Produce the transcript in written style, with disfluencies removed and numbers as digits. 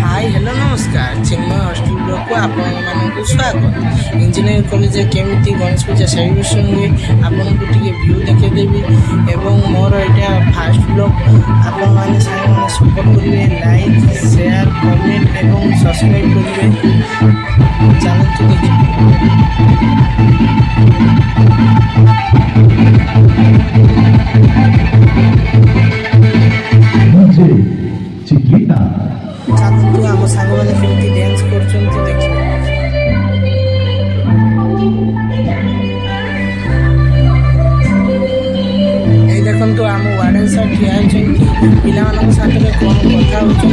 Hi hello नमस्कार चिन्मय hostel blog को आपको स्वागत। इंजीनियरिंग कॉलेज केमी गणेश पूजा सेलिब्रेशन हुए आपको टे व्यू देखेदेवी एवं मोर यहाँ फास्ट ब्लॉग आपण मैंने सारे सपोर्ट करेंगे लाइक शेयर कमेंट एवं सब्सक्राइब करेंगे चलते चिकिता चलतु आम सांग मैंने केमती डांस कर देखिए। देखो आम वार्डन सर ठिया पिला साथ कौन कथा होती